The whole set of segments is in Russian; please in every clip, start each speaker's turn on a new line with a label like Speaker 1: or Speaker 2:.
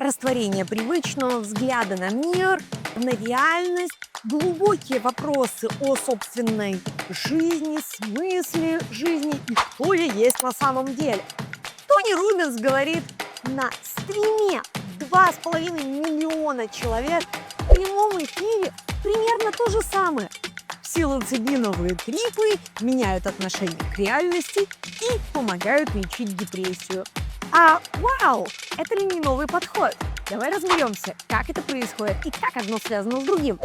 Speaker 1: растворение привычного взгляда на мир, на реальность, глубокие вопросы о собственной жизни, смысле жизни и кто я есть на самом деле. Тони Рубинс говорит на стриме 2,5 миллиона человек в прямом эфире примерно то же самое. Псилоцибиновые трипы меняют отношение к реальности и помогают лечить депрессию. Вау, это ли не новый подход? Давай разберемся, как это происходит и как одно связано с другим.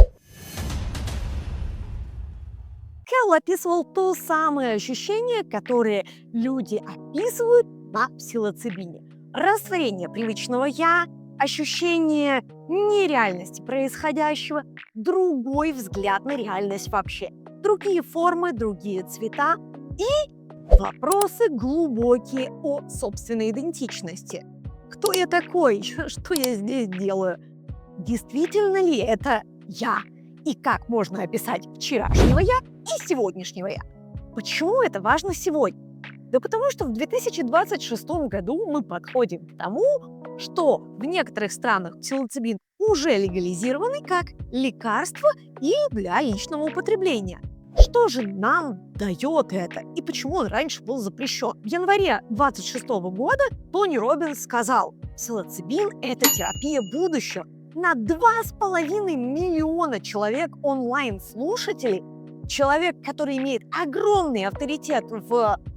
Speaker 1: Кэл описывал то самое ощущение, которое люди описывают на псилоцибине. Растворение привычного «я», ощущение нереальности происходящего, другой взгляд на реальность вообще, другие формы, другие цвета и вопросы глубокие о собственной идентичности. Кто я такой? Что я здесь делаю? Действительно ли это я? И как можно описать вчерашнего я и сегодняшнего я? Почему это важно сегодня? Да потому что в 2026 году мы подходим к тому, что в некоторых странах псилоцибин уже легализированы как лекарство и для личного употребления. Что же нам дает это и почему он раньше был запрещен? В январе 2026 года Тони Робинс сказал: псилоцибин – это терапия будущего. На 2,5 миллиона человек онлайн-слушателей, человек, который имеет огромный авторитет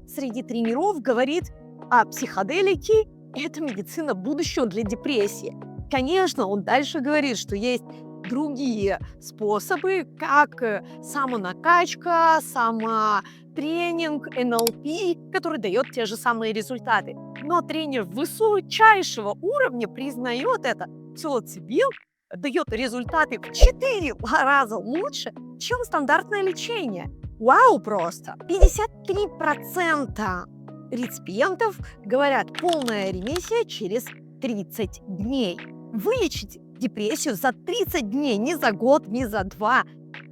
Speaker 1: среди тренеров, говорит о психоделике – это медицина будущего для депрессии. Конечно, он дальше говорит, что есть другие способы, как самонакачка, самотренинг, НЛП, который дает те же самые результаты. Но тренер высочайшего уровня признает это. Псилоцибин дает результаты в 4 раза лучше, чем стандартное лечение. Вау просто! 53% реципиентов говорят полная ремиссия через 30 дней. Вылечить депрессию за 30 дней, не за год, не за 2.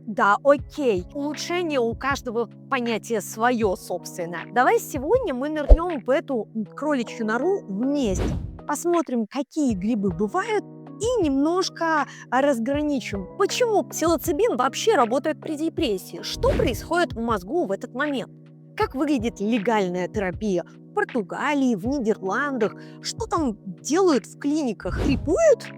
Speaker 1: Да, окей, улучшение у каждого понятие свое собственное. Давай сегодня мы нырнем в эту кроличью нору вместе. Посмотрим, какие грибы бывают, и немножко разграничим, почему псилоцибин вообще работает при депрессии, что происходит в мозгу в этот момент, как выглядит легальная терапия в Португалии, в Нидерландах, что там делают в клиниках, трипуют?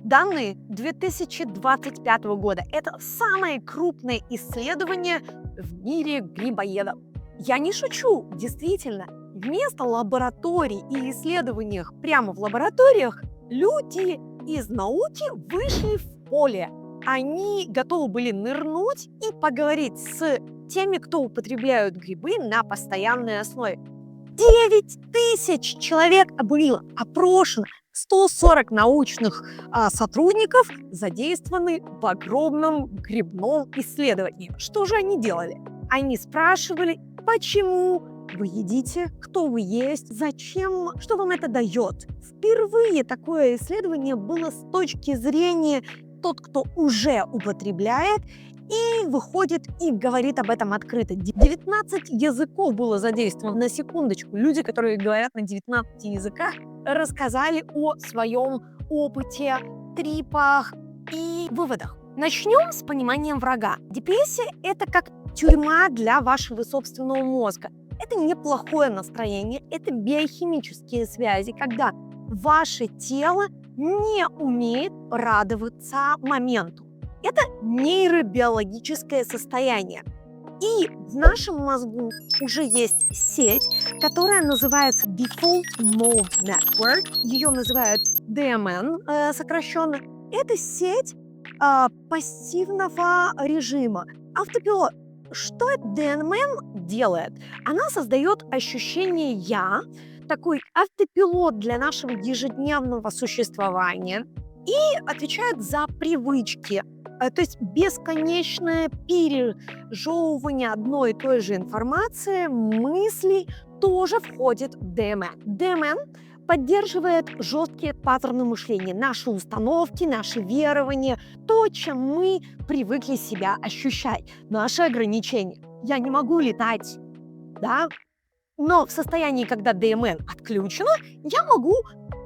Speaker 1: Данные 2025 года – это самое крупное исследование в мире грибоедов. Я не шучу, действительно. Вместо лабораторий и исследований прямо в лабораториях люди из науки вышли в поле. Они готовы были нырнуть и поговорить с теми, кто употребляют грибы на постоянной основе. 9000 человек было опрошено, 140 научных сотрудников задействованы в огромном грибном исследовании. Что же они делали? Они спрашивали, почему вы едите, кто вы есть, зачем, что вам это дает. Впервые такое исследование было с точки зрения тот, кто уже употребляет, и выходит и говорит об этом открыто. 19 языков было задействовано. На секундочку, люди, которые говорят на 19 языках, рассказали о своем опыте, трипах и выводах. Начнем с пониманием врага. Депрессия – это как тюрьма для вашего собственного мозга. Это неплохое настроение, это биохимические связи, когда ваше тело не умеет радоваться моменту. Это нейробиологическое состояние. И в нашем мозгу уже есть сеть, которая называется Default Mode Network. Ее называют DMN сокращенно. Это сеть пассивного режима, автопилот. Что DMN делает? Она создает ощущение «я», такой автопилот для нашего ежедневного существования и отвечает за привычки. То есть бесконечное пережевывание одной и той же информации, мыслей тоже входит в DMN. DMN поддерживает жесткие паттерны мышления, наши установки, наши верования, то, чем мы привыкли себя ощущать, наши ограничения. Я не могу летать, да? Но в состоянии, когда DMN отключено, я могу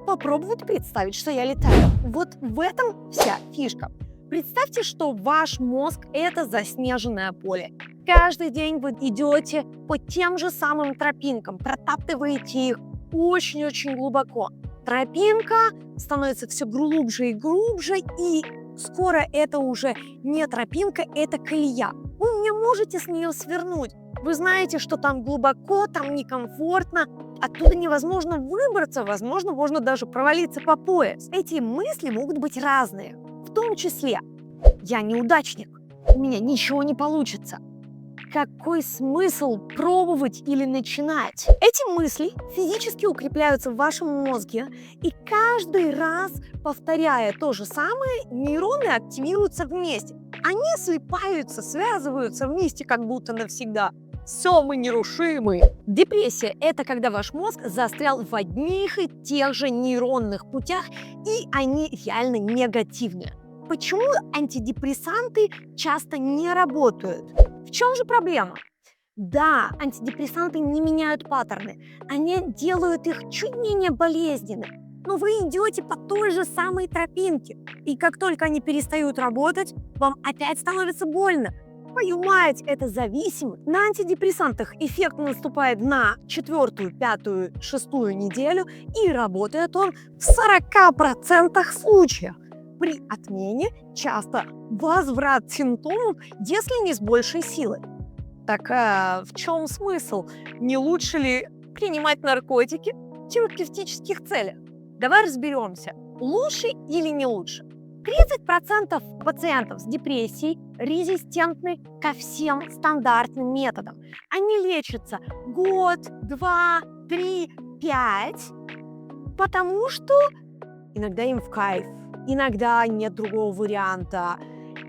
Speaker 1: попробовать представить, что я летаю. Вот в этом вся фишка. Представьте, что ваш мозг – это заснеженное поле. Каждый день вы идете по тем же самым тропинкам, протаптываете их очень-очень глубоко. Тропинка становится все глубже и глубже, и скоро это уже не тропинка, это колея. Вы не можете с нее свернуть. Вы знаете, что там глубоко, там некомфортно, оттуда невозможно выбраться, возможно, можно даже провалиться по пояс. Эти мысли могут быть разные, в том числе «я неудачник, у меня ничего не получится». Какой смысл пробовать или начинать? Эти мысли физически укрепляются в вашем мозге, и каждый раз, повторяя то же самое, нейроны активируются вместе. Они слипаются, связываются вместе как будто навсегда. Все, мы нерушимы. Депрессия – это когда ваш мозг застрял в одних и тех же нейронных путях, и они реально негативные. Почему антидепрессанты часто не работают? В чем же проблема? Да, антидепрессанты не меняют паттерны, они делают их чуть менее болезненными. Но вы идете по той же самой тропинке, и как только они перестают работать, вам опять становится больно. Твою мать, это зависимость. На антидепрессантах эффект наступает на 4-ю, 5-ю, 6-ю неделю, и работает он в 40% случаев. При отмене часто возврат симптомов, если не с большей силой. Так в чем смысл? Не лучше ли принимать наркотики в терапевтических целях? Давай разберемся, лучше или не лучше. 30% пациентов с депрессией резистентны ко всем стандартным методам. Они лечатся год, 2, 3, 5, потому что иногда им в кайф. Иногда нет другого варианта.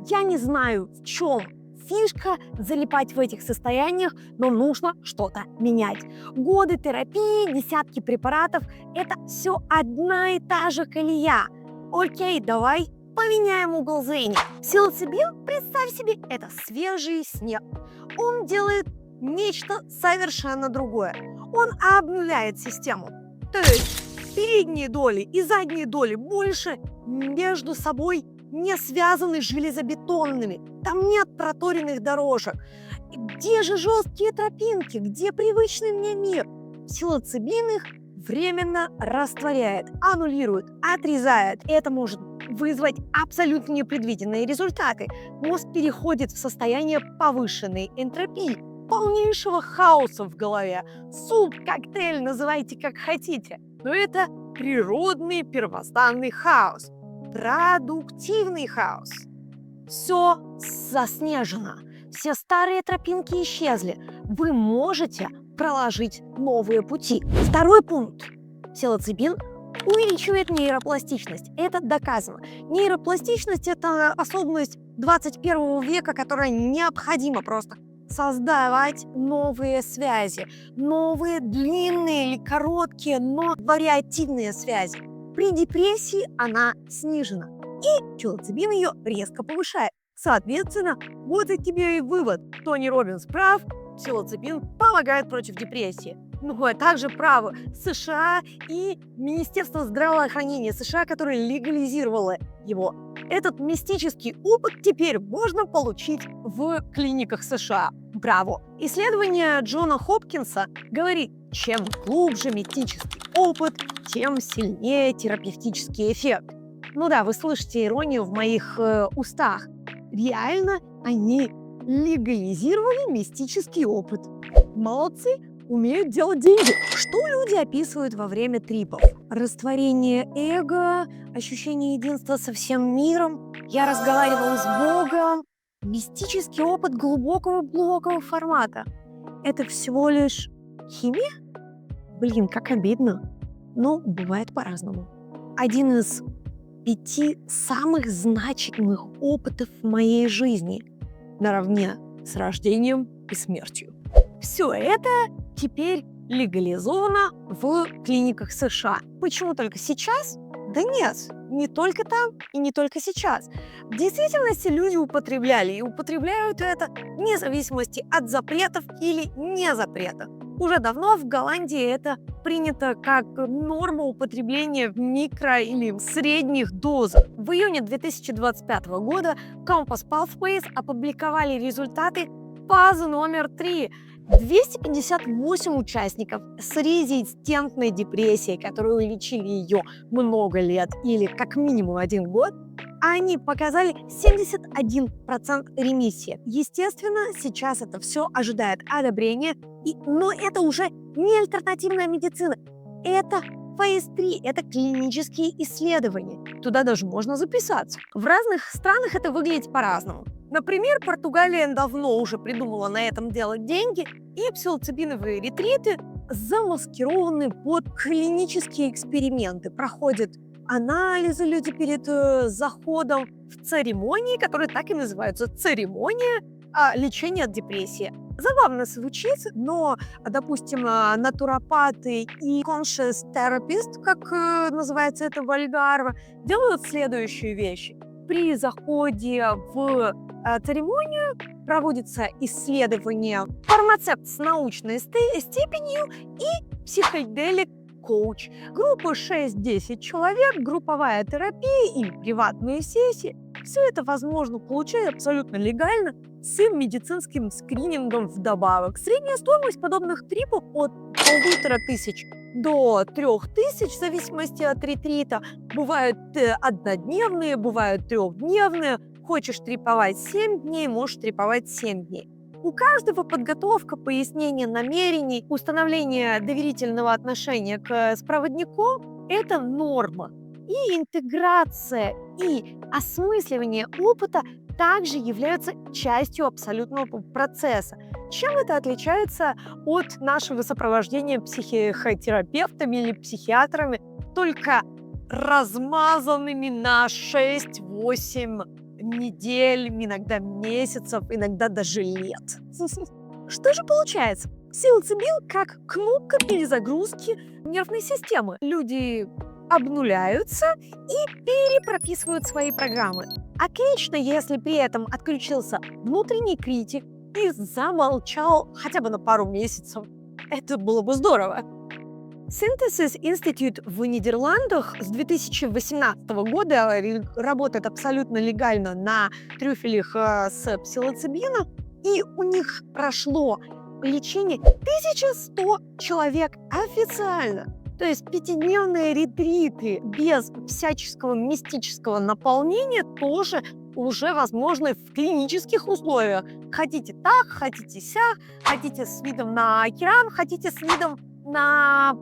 Speaker 1: Я не знаю, в чем фишка залипать в этих состояниях, но нужно что-то менять. Годы терапии, десятки препаратов – это все одна и та же колея. Окей, давай поменяем угол зрения. Псилоцибин, представь себе, это свежий снег. Он делает нечто совершенно другое. Он обнуляет систему. То есть передние доли и задние доли больше между собой не связаны железобетонными. Там нет проторенных дорожек. Где же жесткие тропинки? Где привычный мне мир? Псилоцибин их временно растворяет, аннулирует, отрезает. Это может вызвать абсолютно непредвиденные результаты. Мозг переходит в состояние повышенной энтропии, полнейшего хаоса в голове. Суп, коктейль, называйте как хотите. Но это природный первозданный хаос, продуктивный хаос. Все заснежено, все старые тропинки исчезли. Вы можете проложить новые пути. Второй пункт. Псилоцибин увеличивает нейропластичность. Это доказано. Нейропластичность – это особенность 21 века, которая необходима просто создавать новые связи, новые длинные или короткие, но вариативные связи. При депрессии она снижена, и псилоцибин ее резко повышает. Соответственно, вот и тебе и вывод. Тони Роббинс прав, псилоцибин помогает против депрессии. Ну, а также правы США и Министерство здравоохранения США, которое легализировало его. Этот мистический опыт теперь можно получить в клиниках США. Браво! Исследование Джона Хопкинса говорит, чем глубже мистический опыт, тем сильнее терапевтический эффект. Ну да, вы слышите иронию в моих устах. Реально они легализировали мистический опыт. Молодцы! Умеют делать деньги. Что люди описывают во время трипов? Растворение эго, ощущение единства со всем миром. Я разговаривал с Богом. Мистический опыт глубокого формата. Это всего лишь химия? Блин, как обидно. Но бывает по-разному. Один из 5 самых значимых опытов в моей жизни наравне с рождением и смертью. Все это теперь легализовано в клиниках США. Почему только сейчас? Да нет, не только там и не только сейчас. В действительности люди употребляли и употребляют это вне зависимости от запретов или не запретов. Уже давно в Голландии это принято как норма употребления в микро- или средних дозах. В июне 2025 года Compass Pathways опубликовали результаты фазы номер 3. 258 участников с резистентной депрессией, которые лечили ее много лет или как минимум 1 год, они показали 71% ремиссии. Естественно, сейчас это все ожидает одобрения, но это уже не альтернативная медицина. Это фейз 3, это клинические исследования. Туда даже можно записаться. В разных странах это выглядит по-разному. Например, Португалия давно уже придумала на этом делать деньги, и псилоцибиновые ретриты замаскированы под клинические эксперименты. Проходят анализы люди перед заходом в церемонии, которые так и называются церемония лечения от депрессии. Забавно звучит, но, допустим, натуропаты и conscious therapist, как называется это вульгарно, делают следующие вещи. При заходе в церемонию проводится исследование фармацевт с научной степенью и психоделик коуч. Группа 6-10 человек, групповая терапия или приватные сессии. Все это возможно получать абсолютно легально с медицинским скринингом вдобавок. Средняя стоимость подобных трипов от 1500 до 3000 в зависимости от ретрита. Бывают однодневные, бывают трехдневные. Хочешь триповать 7 дней, можешь триповать 7 дней. У каждого подготовка, пояснение намерений, установление доверительного отношения с проводником – это норма. И интеграция, и осмысливание опыта также являются частью абсолютного процесса. Чем это отличается от нашего сопровождения психотерапевтами или психиатрами, только размазанными на 6-8 недель, иногда месяцев, иногда даже лет. Что же получается? Псилоцибин как кнопка перезагрузки нервной системы. Люди обнуляются и перепрописывают свои программы. Отлично, если при этом отключился внутренний критик и замолчал хотя бы на пару месяцев. Это было бы здорово. Synthesis Institute в Нидерландах с 2018 года работает абсолютно легально на трюфелях с псилоцибином, и у них прошло лечение 1100 человек официально. То есть 5-дневные ретриты без всяческого мистического наполнения тоже уже возможны в клинических условиях. Хотите так, хотите сяк, хотите с видом на океан, хотите с видом на,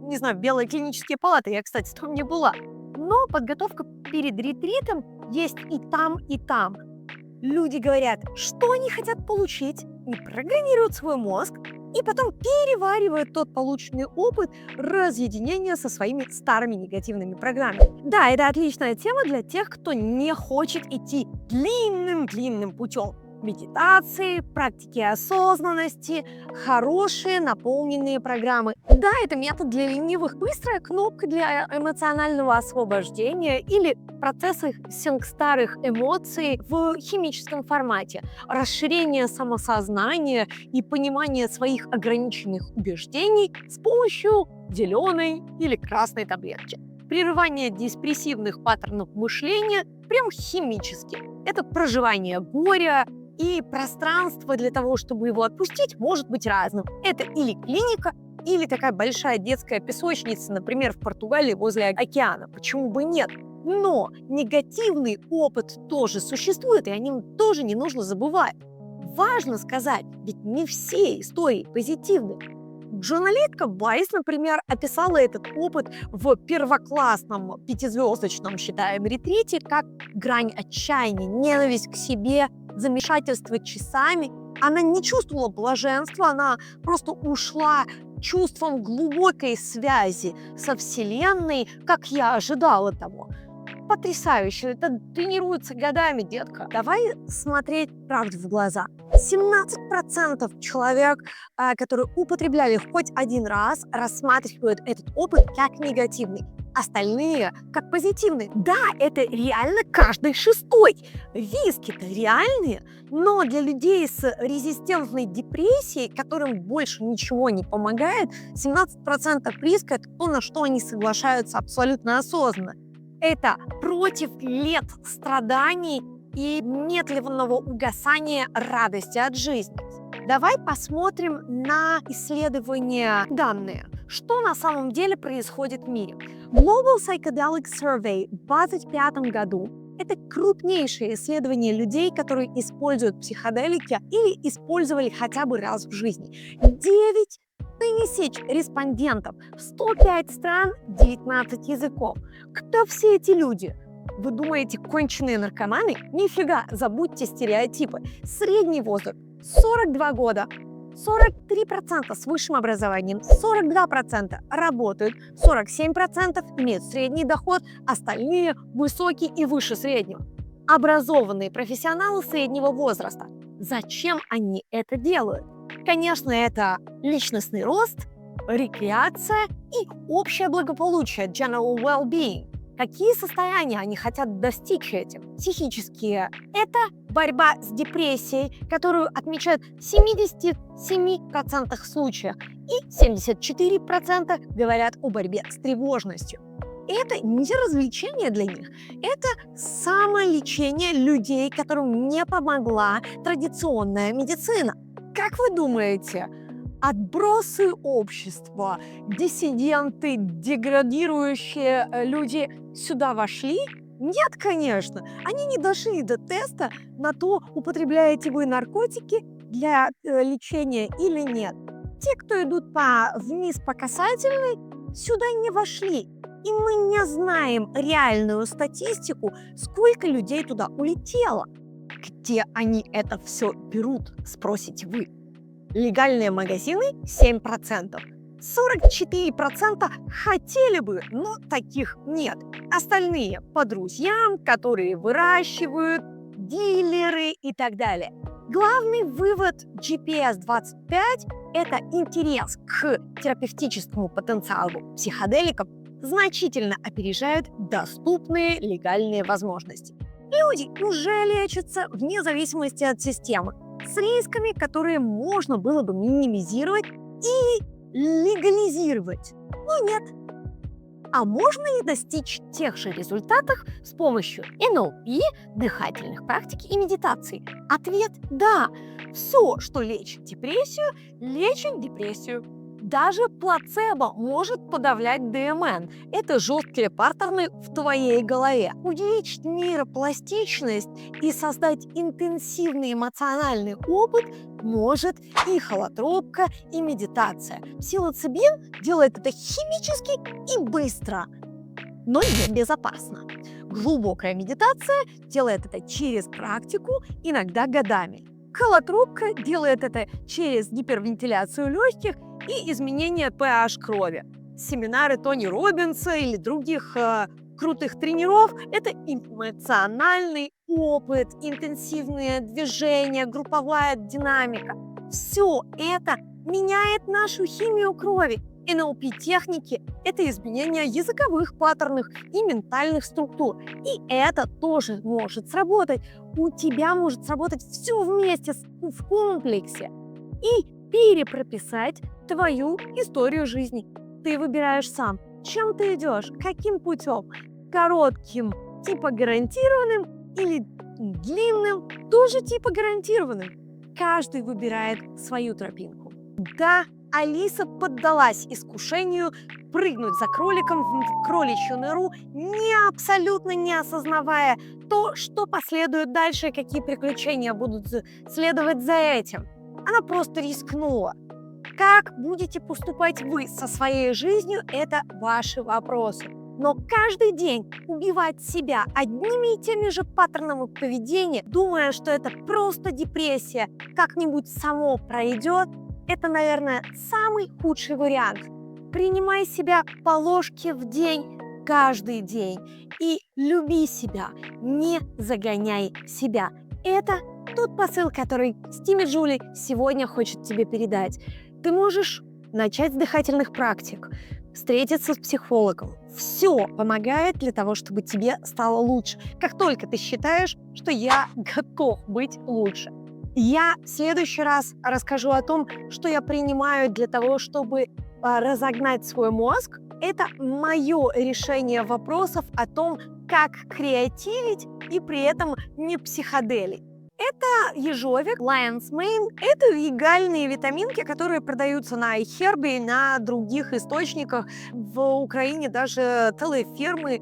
Speaker 1: не знаю, белые клинические палаты. Я, кстати, там не была. Но подготовка перед ретритом есть и там, и там. Люди говорят, что они хотят получить, и программируют свой мозг, и потом переваривают тот полученный опыт разъединения со своими старыми негативными программами. Да, это отличная тема для тех, кто не хочет идти длинным путем. Медитации, практики осознанности, хорошие наполненные программы. Да, это метод для ленивых, быстрая кнопка для эмоционального освобождения или процессинг старых эмоций в химическом формате, расширение самосознания и понимание своих ограниченных убеждений с помощью зеленой или красной таблетки. Прерывание депрессивных паттернов мышления прям химически. Это проживание горя, и пространство для того, чтобы его отпустить, может быть разным. Это или клиника, или такая большая детская песочница, например, в Португалии возле океана. Почему бы нет? Но негативный опыт тоже существует, и о нем тоже не нужно забывать. Важно сказать, ведь не все истории позитивны. Журналистка Вайс, например, описала этот опыт в первоклассном 5-звездочном, считаем, ретрите как грань отчаяния, ненависть к себе, замешательство часами. Она не чувствовала блаженства, она просто ушла чувством глубокой связи со Вселенной, как я ожидала того. Потрясающе, это тренируется годами, детка. Давай смотреть правде в глаза. 17% человек, которые употребляли хоть один раз, рассматривают этот опыт как негативный. остальные как позитивные. Да, это реально каждый шестой. Риски-то реальные, но для людей с резистентной депрессией, которым больше ничего не помогает, 17% риска – это то, на что они соглашаются абсолютно осознанно. Это против лет страданий и медленного угасания радости от жизни. Давай посмотрим на исследования данные. Что на самом деле происходит в мире? Global Psychedelic Survey в 2025 году – это крупнейшее исследование людей, которые используют психоделики или использовали хотя бы раз в жизни. 9 тысяч респондентов, 105 стран, 19 языков. Кто все эти люди? Вы думаете, конченые наркоманы? Нифига, забудьте стереотипы. Средний возраст – 42 года. 43% с высшим образованием, 42% работают, 47% имеют средний доход, остальные высокий и выше среднего. Образованные профессионалы среднего возраста. Зачем они это делают? Конечно, это личностный рост, рекреация и общее благополучие, general well-being. Какие состояния они хотят достичь этим? Психические – это борьба с депрессией, которую отмечают в 77% случаев, и 74% говорят о борьбе с тревожностью. Это не развлечение для них, это самолечение людей, которым не помогла традиционная медицина. Как вы думаете, отбросы общества, диссиденты, деградирующие люди сюда вошли? Нет, конечно. Они не дошли до теста на то, употребляете вы наркотики для лечения или нет. Те, кто идут вниз по касательной, сюда не вошли. И мы не знаем реальную статистику, сколько людей туда улетело. Где они это все берут, спросите вы. Легальные магазины – 7%. 44% хотели бы, но таких нет. Остальные по друзьям, которые выращивают, дилеры и так далее. Главный вывод GPS-25 – это интерес к терапевтическому потенциалу психоделиков значительно опережает доступные легальные возможности. Люди уже лечатся вне зависимости от системы, с рисками, которые можно было бы минимизировать и легализировать. Но нет. А можно ли достичь тех же результатов с помощью НЛП, дыхательных практик и медитации? Ответ – да. Все, что лечит депрессию, лечит депрессию. Даже плацебо может подавлять ДМН. Это жесткие паттерны в твоей голове. Увеличить нейропластичность и создать интенсивный эмоциональный опыт может и холотропка, и медитация. Псилоцибин делает это химически и быстро, но не безопасно. Глубокая медитация делает это через практику, иногда годами. Холотропка делает это через гипервентиляцию легких и изменение pH крови. Семинары Тони Роббинса или других крутых тренеров – это эмоциональный опыт, интенсивные движения, групповая динамика. Все это меняет нашу химию крови. НЛП-техники – это изменение языковых паттернов и ментальных структур. И это тоже может сработать. У тебя может сработать все вместе в комплексе. И перепрописать твою историю жизни. Ты выбираешь сам, чем ты идешь, каким путем. Коротким, типа гарантированным, или длинным, тоже типа гарантированным. Каждый выбирает свою тропинку. Да, Алиса поддалась искушению прыгнуть за кроликом в кроличью нору, абсолютно не осознавая то, что последует дальше, какие приключения будут следовать за этим. Она просто рискнула. Как будете поступать вы со своей жизнью, это ваши вопросы. Но каждый день убивать себя одними и теми же паттернами поведения, думая, что это просто депрессия, как-нибудь само пройдет, это, наверное, самый худший вариант. Принимай себя по ложке в день, каждый день. И люби себя, не загоняй себя. Это тот посыл, который Стими Джули сегодня хочет тебе передать. Ты можешь начать с дыхательных практик. встретиться с психологом. Все помогает для того, чтобы тебе стало лучше. Как только ты считаешь, что я готов быть лучше. Я в следующий раз расскажу о том, что я принимаю для того, чтобы разогнать свой мозг. Это мое решение вопросов о том, как креативить и при этом не психоделить. Это ежовик, lion's mane. Это легальные витаминки, которые продаются на iHerb и на других источниках. В Украине даже целые фирмы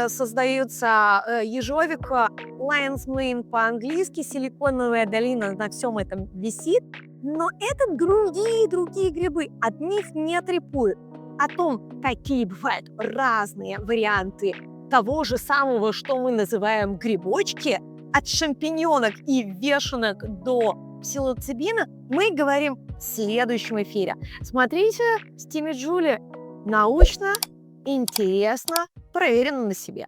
Speaker 1: создаются ежовик, lion's mane по-английски, силиконовая долина на всем этом висит. Но это другие грибы, от них не трепуют. О том, какие бывают разные варианты того же самого, что мы называем грибочки, от шампиньонок и вешенок до псилоцибина, мы говорим в следующем эфире. Смотрите с Тимми Джули. Научно, интересно, проверено на себе.